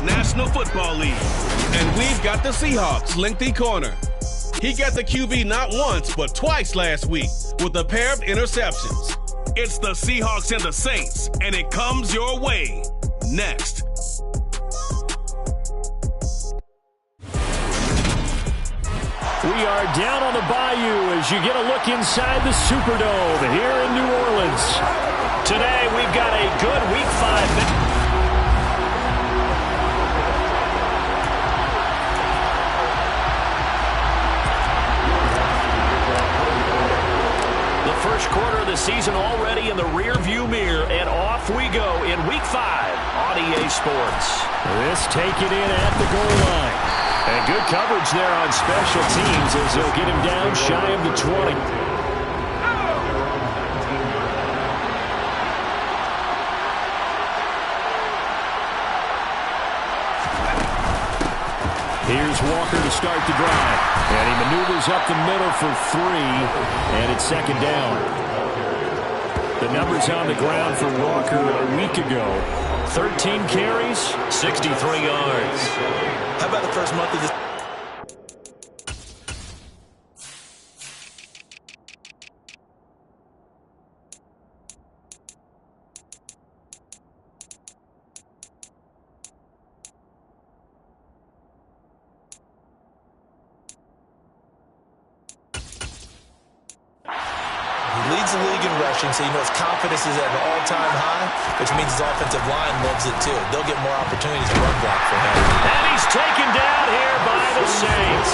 National Football League. And we've got the Seahawks lengthy corner. He got the QB not once, but twice last week with a pair of interceptions. It's the Seahawks and the Saints, and it comes your way. Next. We are down on the bayou as you get a look inside the Superdome here in New Orleans. Today we've got a good Week 5. First quarter of the season already in the rear-view mirror, and off we go in Week 5 on EA Sports. This take it in at the goal line. And good coverage there on special teams as they'll get him down shy of the 20. Here's Walker to start the drive. And he maneuvers up the middle for 3. And it's second down. The numbers on the ground for Walker a week ago. 13 carries, 63 yards. How about the first month of this? So you know his confidence is at an all-time high, which means his offensive line loves it too. They'll get more opportunities to run block for him. And he's taken down here by the Saints.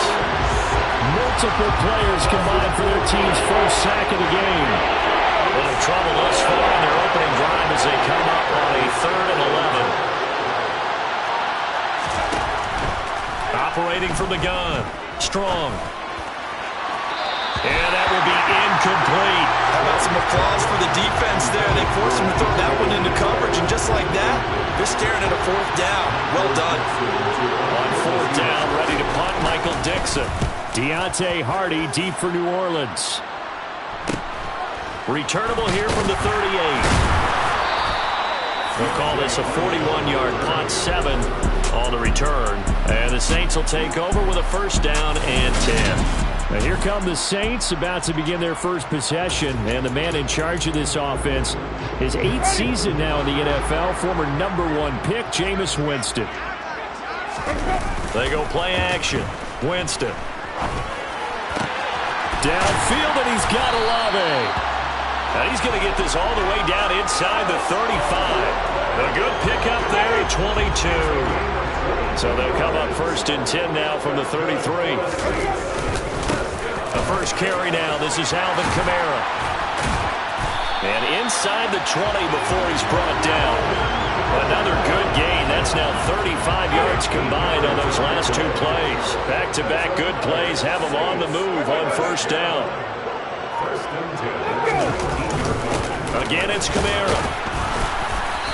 Multiple players combined for their team's first sack of the game. A little trouble thus far in their opening drive as they come up on a 3rd and 11. Operating from the gun. Strong. And that will be incomplete. How about some applause for the defense there? They forced him to throw that one into coverage, and just like that, they're staring at a 4th down. Well done. On 4th down, ready to punt, Michael Dixon. Deontay Hardy deep for New Orleans. Returnable here from the 38. We'll call this a 41-yard punt, 7 on the return. And the Saints will take over with a 1st down and 10. Now here come the Saints about to begin their first possession, and the man in charge of this offense, his 8th season now in the NFL, former #1 pick, Jameis Winston. They go play action. Winston. Downfield, and he's got Olave. And he's going to get this all the way down inside the 35. A good pickup there at 22. So they'll come up 1st and 10 now from the 33. The first carry now. This is Alvin Kamara. And inside the 20 before he's brought down. Another good gain. That's now 35 yards combined on those last 2 plays. Back-to-back good plays have him on the move on 1st down. Again, it's Kamara.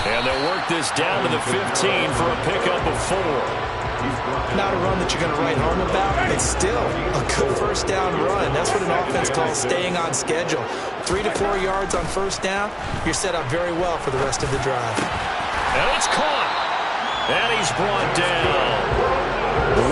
And they'll work this down to the 15 for a pickup of 4. Not a run that you're going to write home about. It's still a good 1st down run. That's what an offense calls staying on schedule. 3 to 4 yards on 1st down. You're set up very well for the rest of the drive. And it's caught. And he's brought down.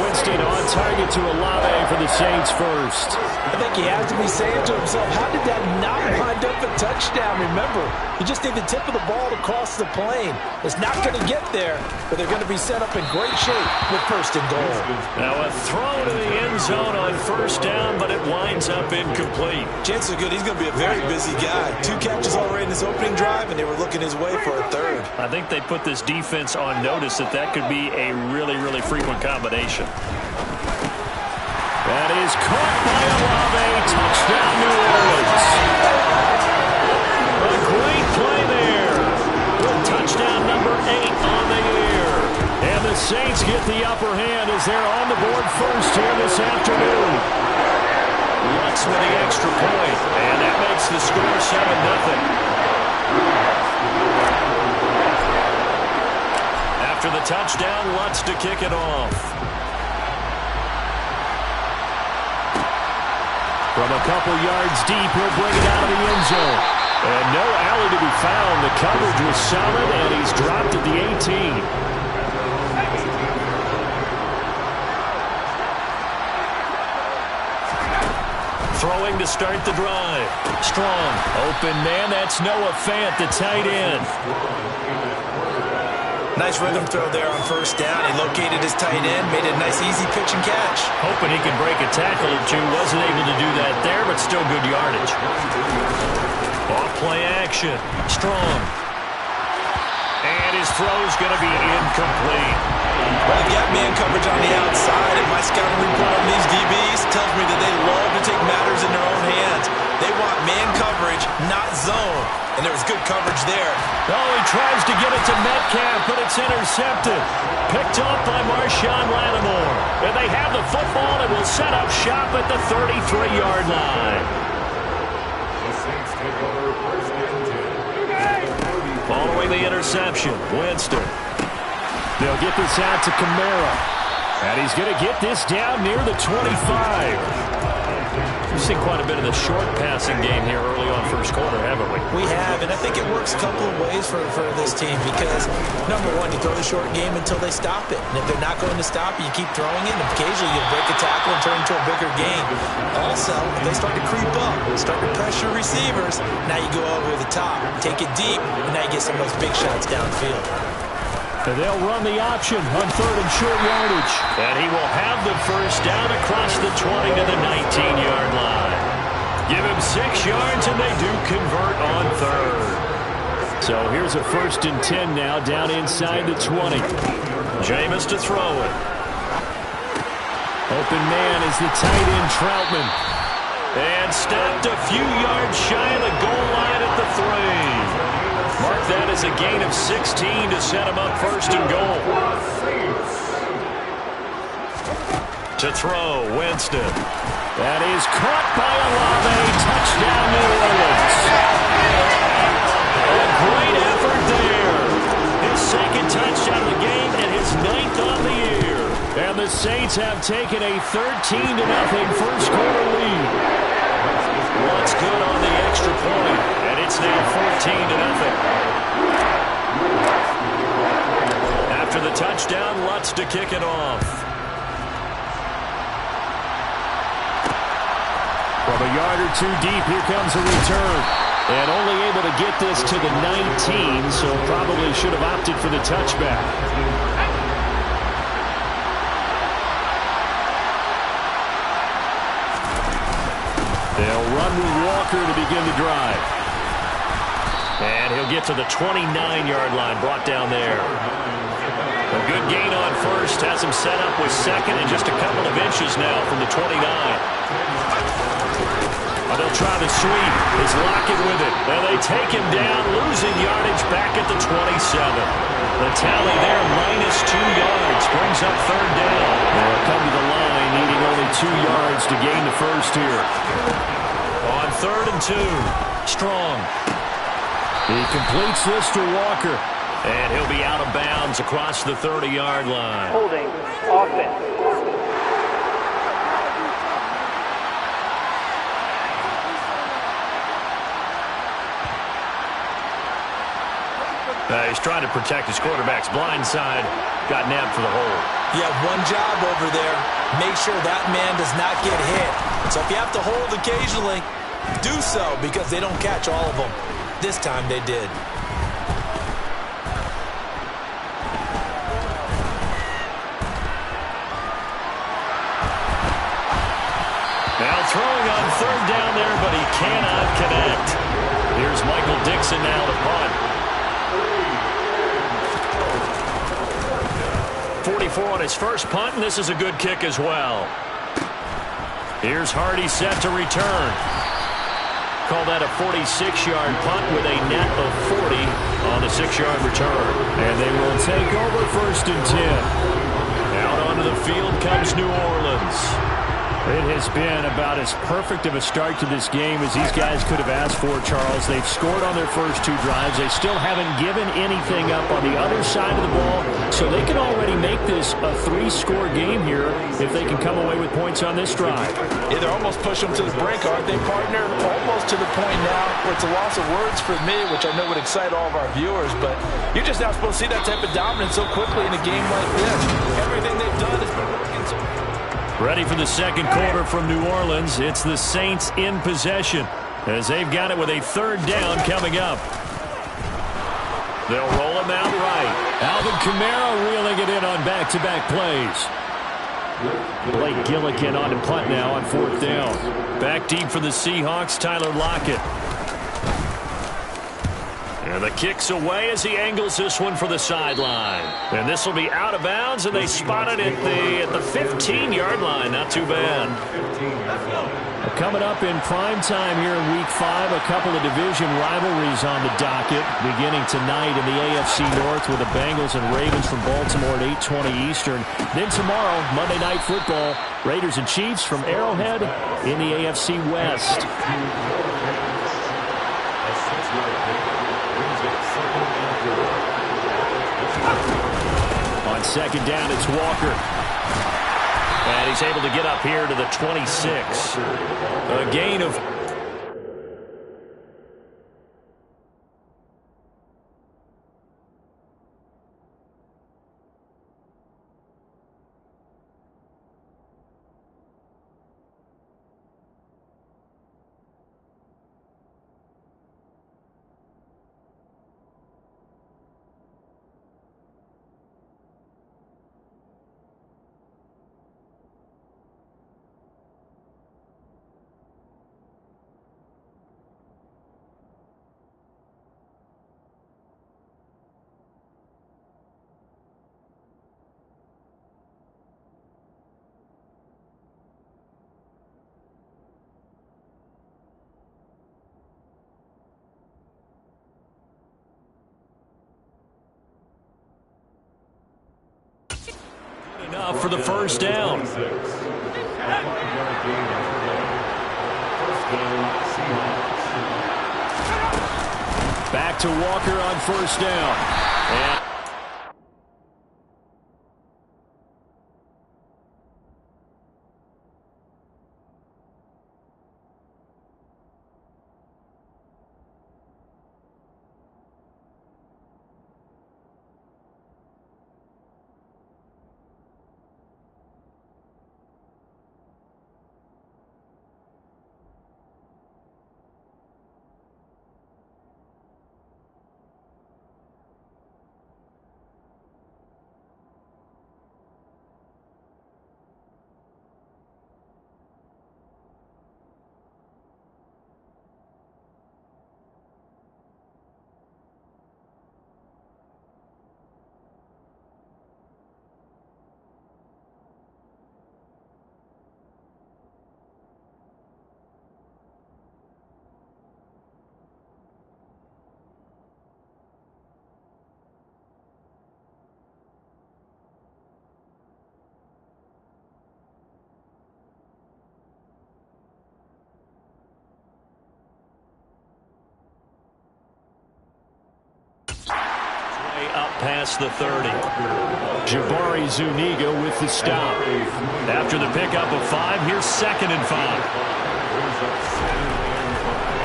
Winston on target to Olave for the Saints first. I think he has to be saying to himself, how did that not wind up a touchdown? Remember, you just need the tip of the ball to cross the plane. It's not going to get there, but they're going to be set up in great shape with 1st and goal. Now a throw to the end zone on 1st down, but it winds up incomplete. Chances are good he's going to be a very busy guy. 2 catches already in his opening drive, and they were looking his way for a 3rd. I think they put this defense on notice that could be a really, really frequent combination. That is caught by Olave. Touchdown, New Orleans. A great play there. With touchdown number 8 on the year. And the Saints get the upper hand as they're on the board first here this afternoon. Lutz with the extra point. And that makes the score 7-0. After the touchdown, Lutz to kick it off. From a couple yards deep, he'll bring it out of the end zone. And no alley to be found. The coverage was solid, and he's dropped at the 18. throwing to start the drive. Strong. Open man. That's Noah Fant, the tight end. Nice rhythm throw there on first down. He located his tight end, made it a nice easy pitch and catch. Hoping he can break a tackle or two. Wasn't able to do that there, but still good yardage. Off play action. Strong. And his throw's going to be incomplete. Well, they've got man coverage on the outside, and my scouting report on these DBs tells me that they love to take matters in their own hands. They want man coverage, not zone. And there was good coverage there. Oh, he tries to get it to Metcalf, but it's intercepted. Picked up by Marshawn Lattimore. And they have the football and will set up shop at the 33-yard line. Following the interception, Winston. They'll get this out to Kamara. And he's going to get this down near the 25. We've seen quite a bit of the short passing game here early on first quarter, haven't we? We have, and I think it works a couple of ways for this team because, number one, you throw the short game until they stop it. And if they're not going to stop it, you keep throwing it, and occasionally you break a tackle and turn into a bigger game. Also, if they start to creep up, start to pressure receivers, now you go over the top, take it deep, and now you get some of those big shots downfield. And they'll run the option on third and short yardage. And he will have the first down across the 20 to the 19-yard line. Give him 6 yards, and they do convert on third. So here's a 1st and 10 now, down inside the 20. Jameis to throw it. Open man is the tight end, Troutman. And stopped a few yards shy of the goal line at the 3. Mark that as a gain of 16 to set him up 1st and goal. To throw, Winston. That is caught by Olave. Touchdown, New Orleans. A great effort there. His 2nd touchdown of the game and his 9th on the year. And the Saints have taken a 13-0 first quarter lead. What's good on the extra point? And it's now 14-0. After the touchdown, Lutz to kick it off. From a yard or two deep, here comes a return. And only able to get this to the 19, so probably should have opted for the touchback. They'll run with Walker to begin the drive. And he'll get to the 29-yard line, brought down there. A good gain on first, has him set up with 2nd and just a couple of inches now from the 29. They'll try the sweep. Is Lockett with it. And they take him down, losing yardage back at the 27. The tally there, -2 yards, brings up 3rd down. They'll come to the line, needing only 2 yards to gain the first here. On 3rd and 2, Strong. He completes this to Walker. And he'll be out of bounds across the 30-yard line. Holding offense. He's trying to protect his quarterback's blind side. Got nabbed for the hold. You have one job over there. Make sure that man does not get hit. So if you have to hold occasionally, do so because they don't catch all of them. This time they did. Now throwing on 3rd down there, but he cannot connect. Here's Michael Dixon now to punt. 44 on his first punt, and this is a good kick as well. Here's Hardy set to return. Call that a 46-yard punt with a net of 40 on the 6-yard return. And they will take over 1st and 10. Out onto the field comes New Orleans. It has been about as perfect of a start to this game as these guys could have asked for, Charles. They've scored on their first 2 drives. They still haven't given anything up on the other side of the ball, so they can already make this a 3-score game here if they can come away with points on this drive. Yeah, they're almost pushing them to the brink, aren't they, partner? Almost to the point now where it's a loss of words for me, which I know would excite all of our viewers, but you're just not supposed to see that type of dominance so quickly in a game like this. Everything they've done has been working so Ready for the second quarter from New Orleans. It's the Saints in possession as they've got it with a third down coming up. They'll roll him out right. Alvin Kamara reeling it in on back-to-back plays. Blake Gillikin on to punt now on fourth down. Back deep for the Seahawks, Tyler Lockett. And the kick's away as he angles this one for the sideline. And this will be out of bounds, and they spot it at the 15-yard line. Not too bad. Coming up in prime time here in Week 5, a couple of division rivalries on the docket. Beginning tonight in the AFC North with the Bengals and Ravens from Baltimore at 8:20 Eastern. Then tomorrow, Monday Night Football, Raiders and Chiefs from Arrowhead in the AFC West. On second down, it's Walker. And he's able to get up here to the 26. A gain of... enough for the first down. Back to Walker on first down. And up past the 30. Jabari Zuniga with the stop. After the pickup of 5, here's 2nd and 5.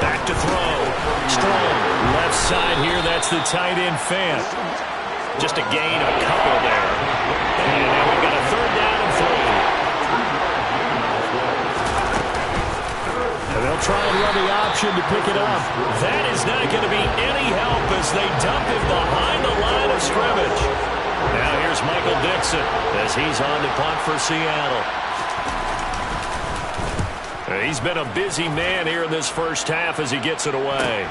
Back to throw. Strong. Left side here, that's the tight end Fant. Just a gain, a couple there. And now we've got a 3rd down and 3. And they'll try and run the option to pick it up. That is not going to be any help as they dump him behind the line of scrimmage. Now here's Michael Dixon as he's on to punt for Seattle. He's been a busy man here in this first half as he gets it away.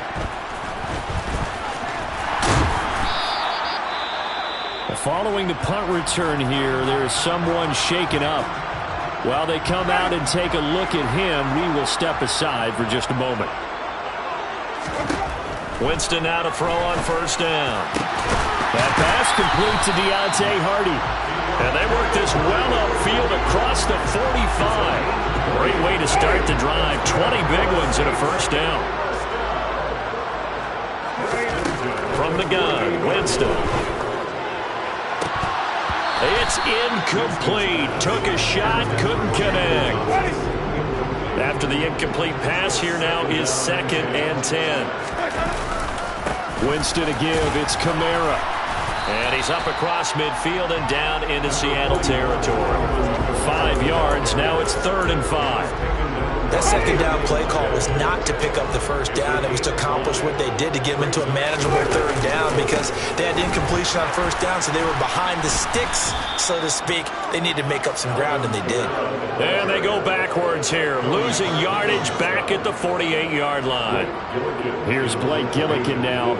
Following the punt return here, there's someone shaken up. While they come out and take a look at him, we will step aside for just a moment. Winston now to throw on first down. That pass complete to Deontay Hardy. And they work this well upfield across the 45. Great way to start the drive. 20 big ones in a first down. From the gun, Winston. It's incomplete. Took a shot, couldn't connect. After the incomplete pass, here now is 2nd and 10. Winston to give. It's Kamara. And he's up across midfield and down into Seattle territory. 5 yards. Now it's 3rd and 5. That second down play call was not to pick up the first down. It was to accomplish what they did to get them into a manageable 3rd down because they had incompletion on first down, so they were behind the sticks, so to speak. They needed to make up some ground, and they did. And they go backwards here, losing yardage back at the 48-yard line. Here's Blake Gillikin now.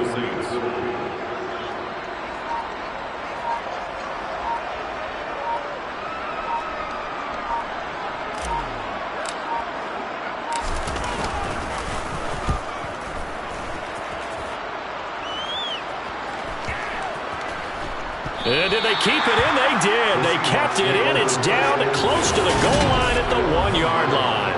And did they keep it in? They did. They kept it in. It's down close to the goal line at the 1-yard line.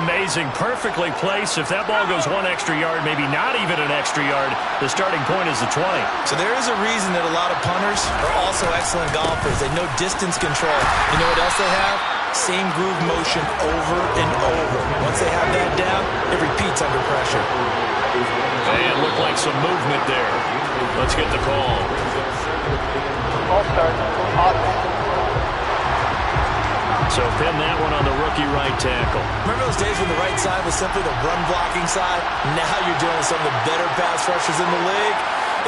Amazing. Perfectly placed. If that ball goes 1 extra yard, maybe not even an extra yard, the starting point is the 20. So there is a reason that a lot of punters are also excellent golfers. They know distance control. You know what else they have? Same groove motion over and over. Once they have that down, it repeats under pressure. Hey, it looked like some movement there. Let's get the call. So pin that one on the rookie right tackle. Remember those days when the right side was simply the run-blocking side? Now you're dealing with some of the better pass rushers in the league.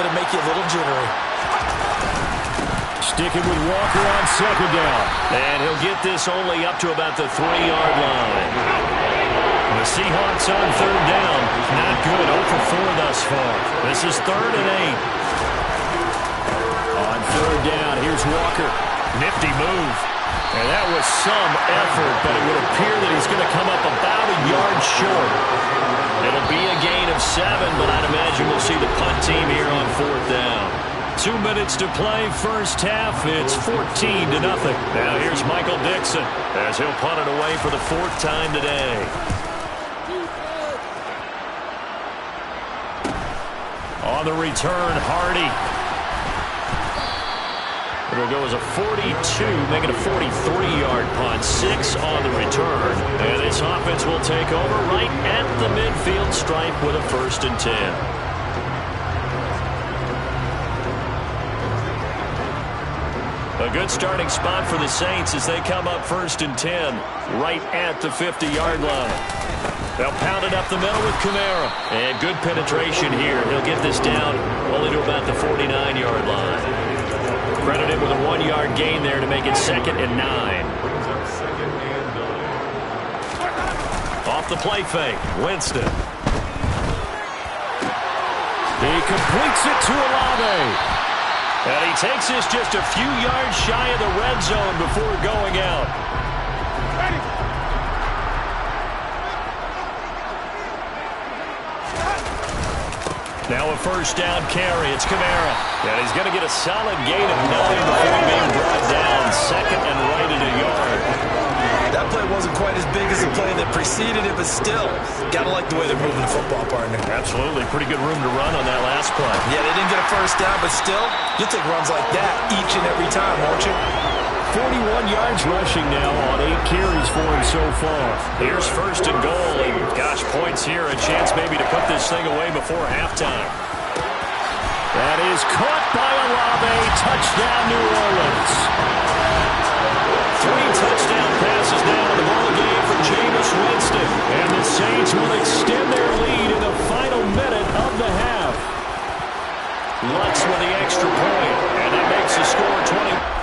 It'll make you a little jittery. Sticking with Walker on second down. And he'll get this only up to about the 3-yard line. The Seahawks on 3rd down. Not good. 0 for 4 thus far. This is 3rd and 8. On 3rd down, here's Walker. Nifty move. And that was some effort, but it would appear that he's going to come up about a yard short. It'll be a gain of 7, but I'd imagine we'll see the punt team here on 4th down. 2 minutes to play, first half. It's 14-0. Now here's Michael Dixon as he'll punt it away for the 4th time today. On the return, Hardy. It'll go as a 42, making a 43-yard punt. 6 on the return. And this offense will take over right at the midfield stripe with a 1st and 10. A good starting spot for the Saints as they come up 1st and 10 right at the 50-yard line. They'll pound it up the middle with Kamara. And good penetration here. He'll get this down only to about the 49-yard line. Credit him with a 1-yard gain there to make it 2nd and 9. Off the play fake, Winston. He completes it to Olave. And he takes this just a few yards shy of the red zone before going out. Now a 1st down carry. It's Kamara. And he's going to get a solid gain of 9 before being brought down. 2nd and right at a yard. That play wasn't quite as big as the play that preceded it, but still, got to like the way they're moving the football, partner. Absolutely. Pretty good room to run on that last play. Yeah, they didn't get a 1st down, but still, you'll take runs like that each and every time, won't you? 41 yards rushing now on 8 carries for him so far. Here's 1st and goal, and gosh, points here. A chance maybe to put this thing away before halftime. That is caught by Olave. Touchdown, New Orleans. 3 touchdown passes now in the ball game for Jameis Winston. And the Saints will extend their lead in the final minute of the half. Lutz with the extra point, and that makes the score 20.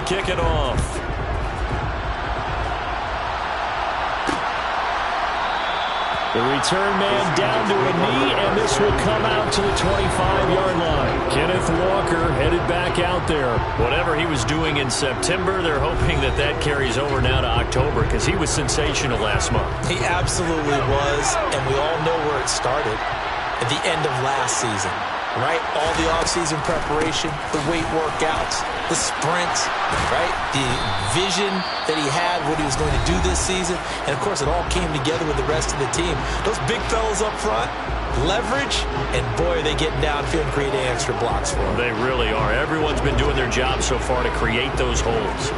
kick it off. The return man down to a knee, and this will come out to the 25-yard line. Kenneth Walker headed back out there. Whatever he was doing in September, they're hoping that that carries over now to October because he was sensational last month. He absolutely was, and we all know where it started at the end of last season. Right? All the offseason preparation, the weight workouts, the sprints, right? The vision that he had, what he was going to do this season. And, of course, it all came together with the rest of the team. Those big fellas up front, leverage, and, boy, are they getting downfield and creating extra blocks for them. They really are. Everyone's been doing their job so far to create those holes.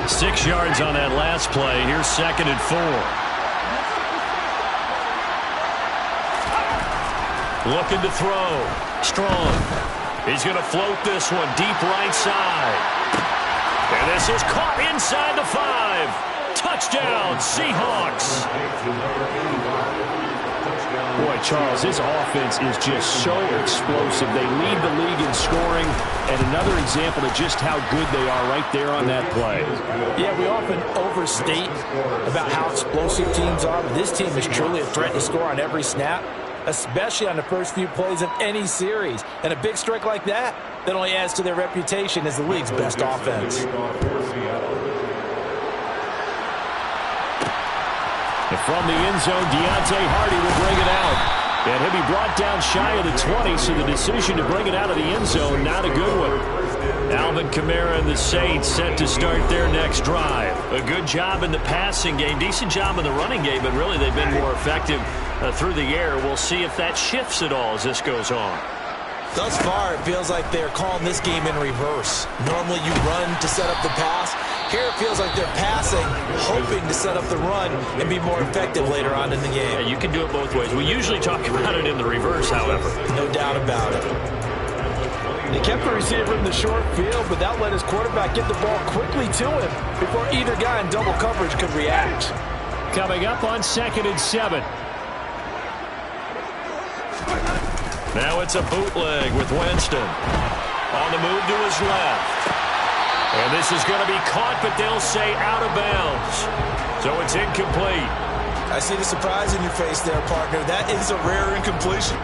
6 yards on that last play. Here's 2nd and 4. Looking to throw. Strong. He's going to float this one deep right side. And this is caught inside the 5. Touchdown, Seahawks. Boy, Charles, this offense is just so explosive. They lead the league in scoring, and another example of just how good they are right there on that play. Yeah, we often overstate about how explosive teams are, but this team is truly a threat to score on every snap, especially on the first few plays of any series. And a big strike like that only adds to their reputation as the league's best offense. And from the end zone, Deontay Hardy will bring it out. And he'll be brought down shy of the 20, so the decision to bring it out of the end zone, not a good one. Alvin Kamara and the Saints set to start their next drive. A good job in the passing game, decent job in the running game, but really they've been more effective through the air. We'll see if that shifts at all as this goes on. Thus far, it feels like they're calling this game in reverse. Normally you run to set up the pass. Here it feels like they're passing, hoping to set up the run and be more effective later on in the game. Yeah, you can do it both ways. We usually talk about it in the reverse, however. No doubt about it. He kept the receiver in the short field, but that let his quarterback get the ball quickly to him before either guy in double coverage could react. Coming up on 2nd and 7. Now it's a bootleg with Winston. On the move to his left. And this is going to be caught, but they'll say out of bounds. So it's incomplete. I see the surprise in your face there, partner. That is a rare incompletion.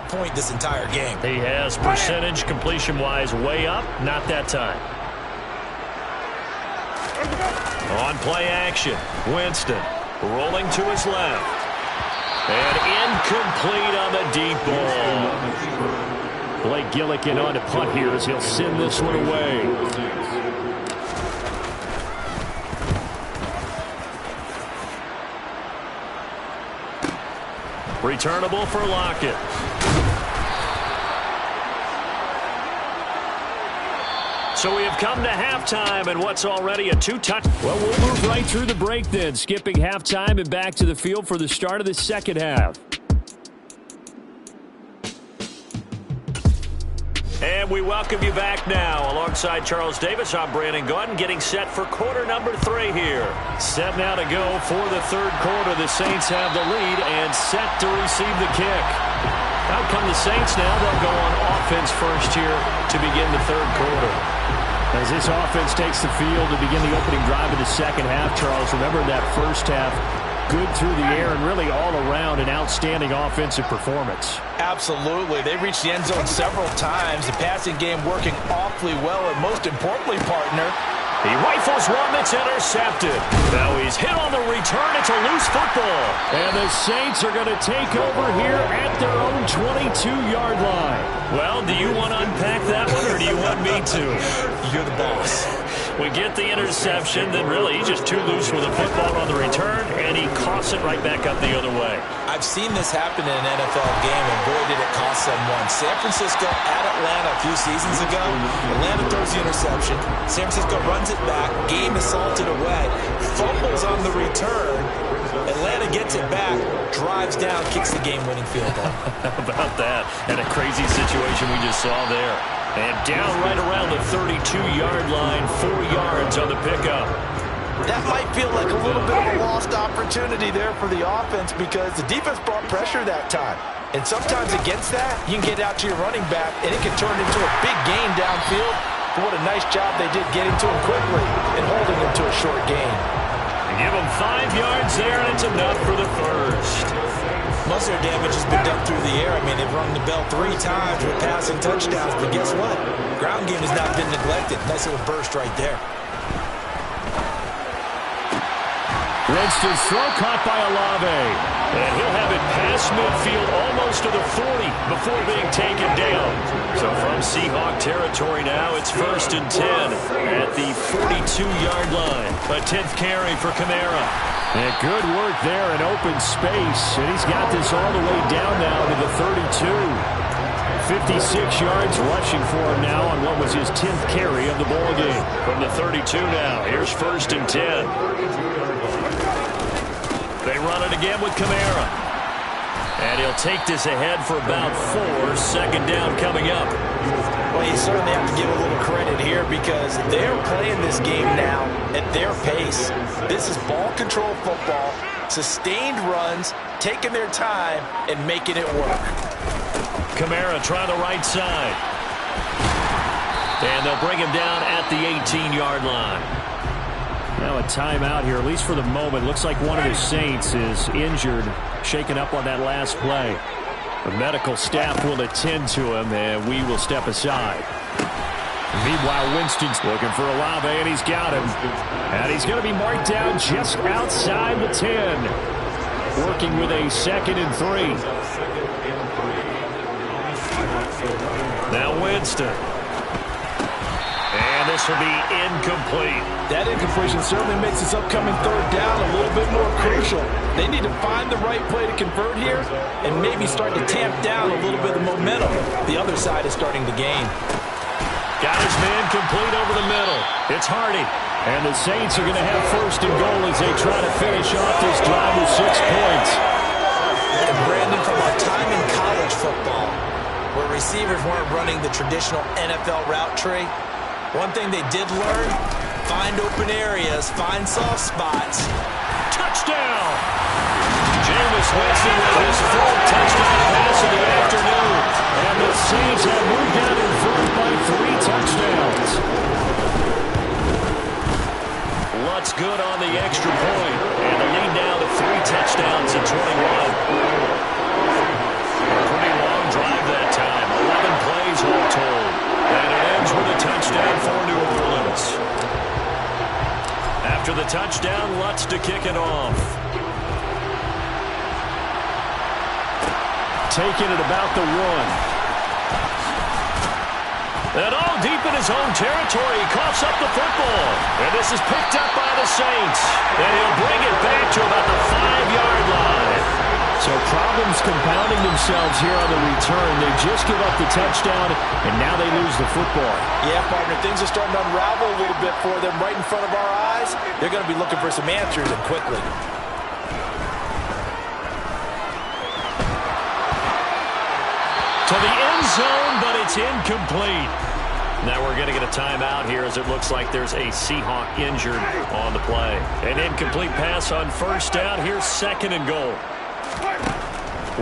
Point this entire game. He has percentage completion-wise way up. Not that time. On play action. Winston rolling to his left. And incomplete on the deep ball. Blake Gillikin on to punt here as he'll send this one away. Returnable for Lockett. So we have come to halftime, and what's already a 2-touch. Well, we'll move right through the break then, skipping halftime and back to the field for the start of the second half. And we welcome you back now. Alongside Charles Davis, I'm Brandon Gaudin, getting set for quarter number 3 here. Set now to go for the third quarter. The Saints have the lead and set to receive the kick. Out come the Saints now. They'll go on offense first here to begin the third quarter. As this offense takes the field to begin the opening drive of the second half, Charles, remember that first half, good through the air and really all around an outstanding offensive performance. Absolutely. They reached the end zone several times. The passing game working awfully well, and most importantly, partner, he rifles one that's intercepted. Now he's hit on the return. It's a loose football. And the Saints are going to take over here at their own 22-yard line. Well, do you want to unpack that one, or do you want me to? You're the boss. We get the interception, then really he's just too loose with the football on the return, and he coughs it right back up the other way. I've seen this happen in an NFL game, and boy, did it cost someone. San Francisco at Atlanta a few seasons ago. Atlanta throws the interception. San Francisco runs it back. Game is salted away. Fumbles on the return. Atlanta gets it back, drives down, kicks the game-winning field goal. How about that? And a crazy situation we just saw there. And down right around the 32-yard line, 4 yards on the pickup. That might feel like a little bit of a lost opportunity there for the offense because the defense brought pressure that time. And sometimes against that, you can get out to your running back, and it can turn into a big gain downfield. But what a nice job they did getting to him quickly and holding him to a short gain. Give him 5 yards there, and it's enough for the first. Most of their damage has been done through the air. I mean, they've rung the bell 3 times with passing touchdowns, but guess what? Ground game has not been neglected. Nice little burst right there. Winston's throw caught by Olave. And he'll have it past midfield almost to the 40 before being taken down. So from Seahawk territory now, it's 1st and 10 at the 42-yard line. A 10th carry for Kamara. And good work there in open space. And he's got this all the way down now to the 32. 56 yards rushing for him now on what was his 10th carry of the ball game. From the 32 now, here's 1st and 10. They run it again with Kamara. And he'll take this ahead for about 4. 2nd down coming up. Well, you certainly have to give a little credit here because they're playing this game now at their pace. This is ball control football, sustained runs, taking their time, and making it work. Kamara trying the right side. And they'll bring him down at the 18-yard line. Now a timeout here, at least for the moment. Looks like one of the Saints is injured, shaken up on that last play. The medical staff will attend to him, and we will step aside. Meanwhile, Winston's looking for Olave, and he's got him. And he's going to be marked down just outside the 10. Working with a 2nd and 3. Now Winston. And this will be incomplete. That incompletion certainly makes this upcoming 3rd down a little bit more crucial. They need to find the right play to convert here and maybe start to tamp down a little bit of momentum. The other side is starting to gain. Got his man complete over the middle. It's Hardy. And the Saints are going to have 1st and goal as they try to finish off this drive with 6 points. And Brandon, from our time in college football, where receivers weren't running the traditional NFL route tree, one thing they did learn, find open areas, find soft spots. Touchdown! Jameis Winston with his 4th touchdown pass of the afternoon. And the Saints have moved out in front by 3 touchdowns. Lutz good on the extra point. And the lead now to 3 touchdowns in 21. A pretty long drive that time. 11 plays all told. And it ends with a touchdown for New Orleans. After the touchdown, Lutz to kick it off. Taking it about the 1. And all deep in his own territory, he coughs up the football. And this is picked up by the Saints. And he'll bring it back to about the 5-yard line. So problems compounding themselves here on the return. They just give up the touchdown, and now they lose the football. Yeah, partner, things are starting to unravel a little bit for them right in front of our eyes. They're going to be looking for some answers, and quickly. To the end zone, but it's incomplete. Now we're going to get a timeout here as it looks like there's a Seahawk injured on the play. An incomplete pass on 1st down. Here's 2nd and goal.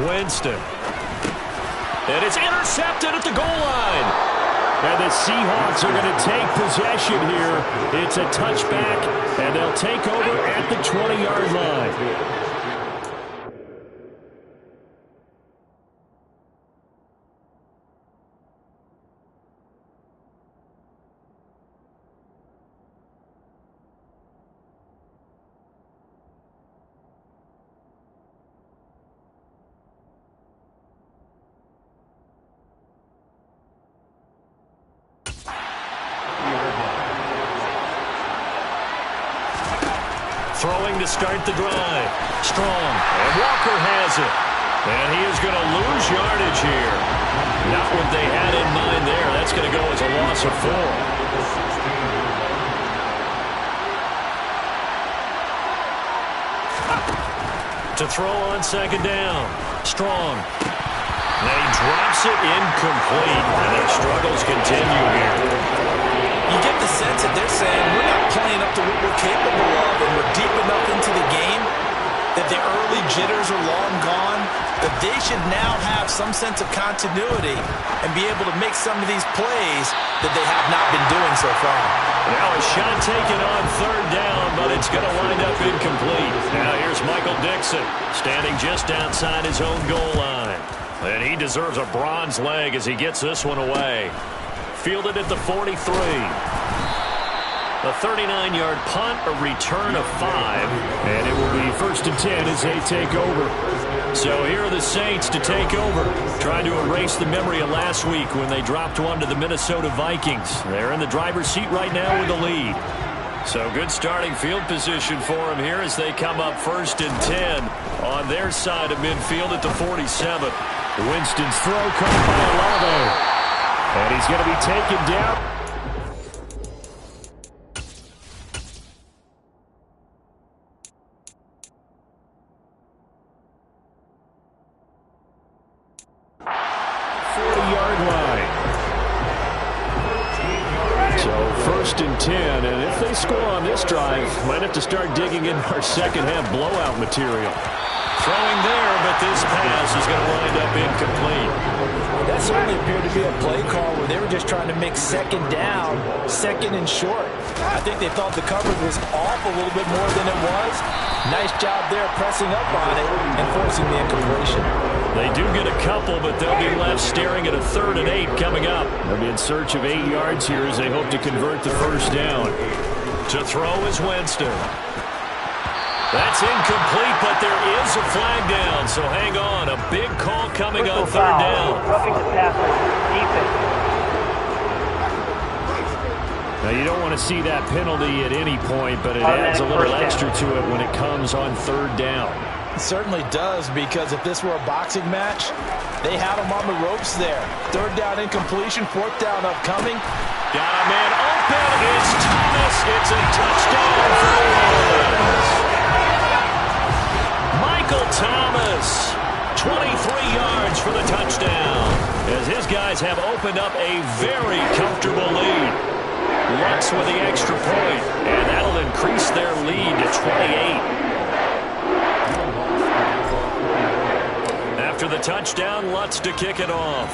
Winston. And it's intercepted at the goal line. And the Seahawks are going to take possession here. It's a touchback, and they'll take over at the 20-yard line. Throwing to start the drive. Strong. And Walker has it. And he is going to lose yardage here. Not what they had in mind there. That's going to go as a loss of 4. To throw on second down. Strong. And he drops it incomplete. And their struggles continue here. You get the sense that they're saying we're not playing up to what we're capable of, and we're deep enough into the game that the early jitters are long gone, that they should now have some sense of continuity and be able to make some of these plays that they have not been doing so far. Now a shot taken on third down, but it's going to wind up incomplete. Now here's Michael Dixon, standing just outside his own goal line. And he deserves a bronze leg as he gets this one away. Fielded at the 43. A 39-yard punt, a return of 5. And it will be 1st and 10 as they take over. So here are the Saints to take over, trying to erase the memory of last week when they dropped one to the Minnesota Vikings. They're in the driver's seat right now with the lead. So good starting field position for them here as they come up 1st and 10 on their side of midfield at the 47. Winston's throw caught by Olave. And he's going to be taken down. And if they score on this drive, might have to start digging in our second-half blowout material. Throwing there, but this pass is going to wind up incomplete. That certainly appeared to be a play call where they were just trying to make second down, second and short. I think they thought the coverage was off a little bit more than it was. Nice job there pressing up on it and forcing the incompletion. They do get a couple, but they'll be left staring at a 3rd and 8 coming up. They'll be in search of 8 yards here as they hope to convert the first down. To throw is Winston. That's incomplete, but there is a flag down, so hang on. A big call coming on 3rd down. Roughing the passer, defense. Now, you don't want to see that penalty at any point, but it adds a little extra to it when it comes on 3rd down. It certainly does, because if this were a boxing match, they had him on the ropes there. 3rd down incompletion, 4th down upcoming. Got a man open. It's Thomas. It's a touchdown for the Orleans. Michael Thomas, 23 yards for the touchdown, as his guys have opened up a very comfortable lead. Lutz with the extra point, and that'll increase their lead to 28. After the touchdown, Lutz to kick it off.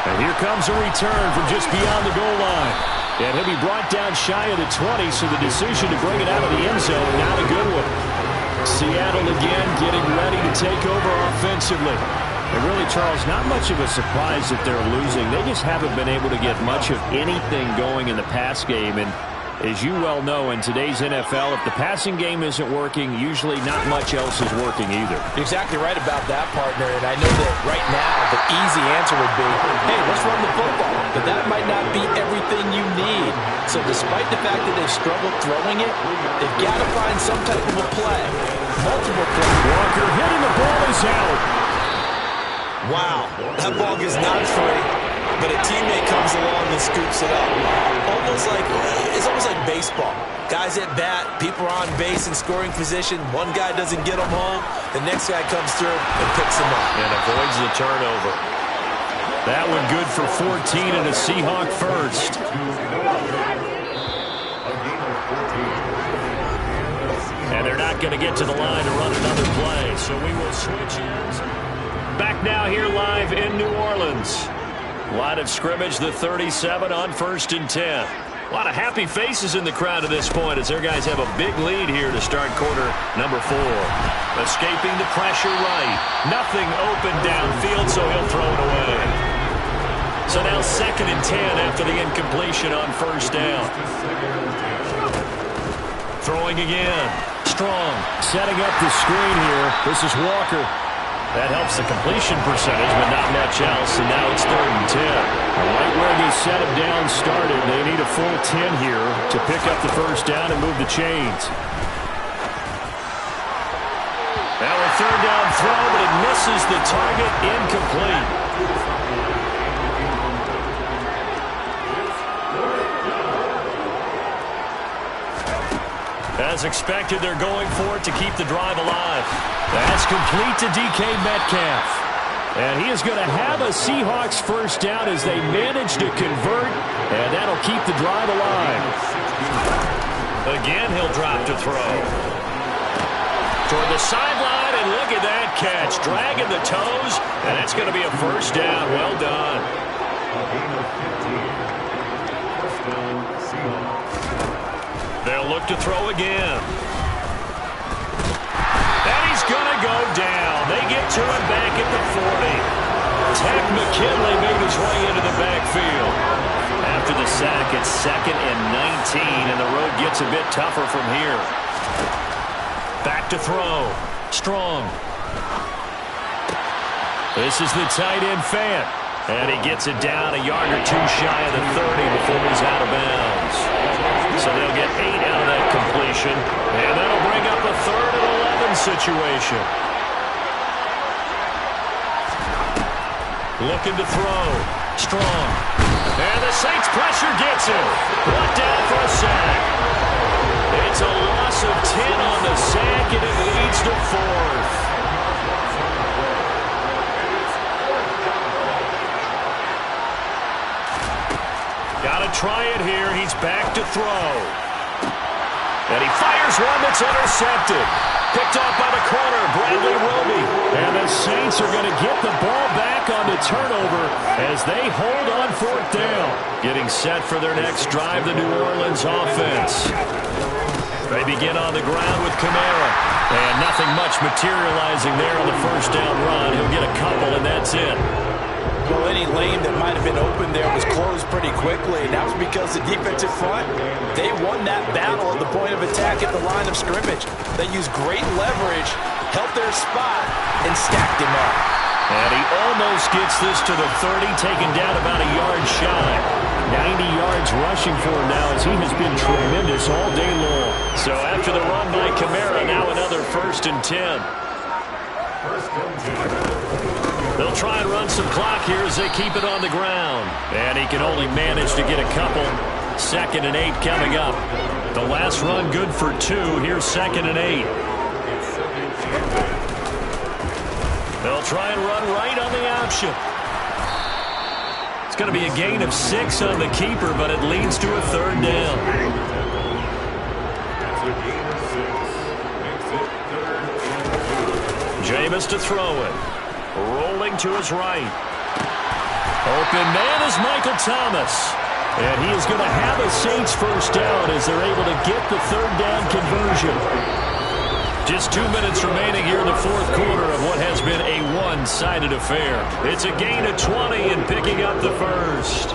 And here comes a return from just beyond the goal line. And he'll be brought down shy of the 20, so the decision to bring it out of the end zone, not a good one. Seattle again getting ready to take over offensively. And really, Charles, not much of a surprise that they're losing. They just haven't been able to get much of anything going in the pass game. And as you well know, in today's NFL, if the passing game isn't working, usually not much else is working either. You're exactly right about that, partner. And I know that right now the easy answer would be, hey, let's run the football. But that might not be everything you need. So despite the fact that they've struggled throwing it, they've got to find some type of a play. Multiple plays. Walker hitting the ball is out. Wow, that ball is not free, but a teammate comes along and scoops it up. It's almost like baseball. Guys at bat, people are on base in scoring position. One guy doesn't get them home. The next guy comes through and picks them up. And avoids the turnover. That one good for 14 and a Seahawk first. And they're not going to get to the line to run another play, so we will switch hands. Back now here live in New Orleans. Line of scrimmage, the 37 on 1st and 10. A lot of happy faces in the crowd at this point as their guys have a big lead here to start quarter number 4. Escaping the pressure right. Nothing open downfield, so he'll throw it away. So now 2nd and 10 after the incompletion on 1st down. Throwing again. Strong. Setting up the screen here. This is Walker. That helps the completion percentage, but not much else, and now it's 3rd and 10. Right where they set him down started, they need a full 10 here to pick up the first down and move the chains. Now a 3rd down throw, but it misses the target, incomplete. As expected, they're going for it to keep the drive alive. That's complete to DK Metcalf. And he is going to have a Seahawks first down as they manage to convert, and that'll keep the drive alive. Again, he'll drop to throw. Toward the sideline, and look at that catch. Dragging the toes, and it's going to be a first down. Well done. They'll look to throw again. And he's going to go down. They get to him back at the 40. Tech McKinley made his way into the backfield. After the sack, it's 2nd and 19, and the road gets a bit tougher from here. Back to throw. Strong. This is the tight end Fant. And he gets it down a yard or two shy of the 30 before he's out of bounds. So they'll get 8 out of that completion. And that'll bring up a 3rd and 11 situation. Looking to throw. Strong. And the Saints pressure gets him. Brought down for a sack. It's a loss of 10 on the sack, and it leads to 4th. Got to try it here. He's back to throw. And he fires one that's intercepted. Picked off by the corner, Bradley Roby. And the Saints are going to get the ball back on the turnover as they hold on 4th down. Getting set for their next drive, the New Orleans offense. They begin on the ground with Kamara. And nothing much materializing there on the first down run. He'll get a couple, and that's it. Well, any lane that might have been open there was closed pretty quickly, and that was because the defensive front, they won that battle at the point of attack at the line of scrimmage. They used great leverage, held their spot, and stacked him up. And he almost gets this to the 30, taken down about a yard shy. 90 yards rushing for him now as he has been tremendous all day long. So after the run by Kamara, now another 1st and 10. They'll try and run some clock here as they keep it on the ground. And he can only manage to get a couple. 2nd and 8 coming up. The last run good for 2. Here's 2nd and 8. They'll try and run right on the option. It's going to be a gain of 6 on the keeper, but it leads to a 3rd down. Jameis to throw it. Rolling to his right. Open man is Michael Thomas. And he is going to have a Saints first down as they're able to get the 3rd down conversion. Just 2 minutes remaining here in the 4th quarter of what has been a one-sided affair. It's a gain of 20 and picking up the first.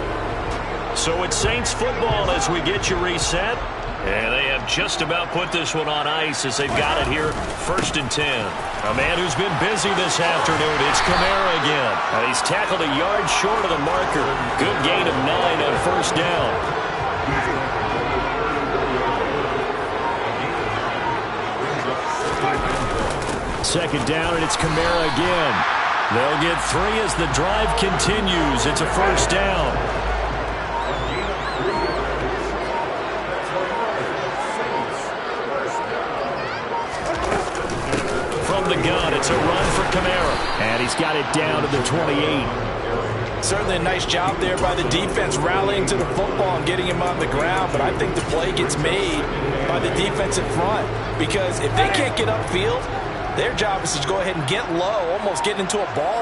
So it's Saints football as we get you reset. And they have just about put this one on ice as they've got it here, 1st and 10. A man who's been busy this afternoon, it's Kamara again. And he's tackled a yard short of the marker. Good gain of 9 on 1st down. 2nd down, and it's Kamara again. They'll get 3 as the drive continues. It's a 1st down. The gun. It's a run for Kamara. And he's got it down to the 28. Certainly a nice job there by the defense rallying to the football and getting him on the ground, but I think the play gets made by the defensive front because if they can't get upfield, their job is to go ahead and get low, almost get into a ball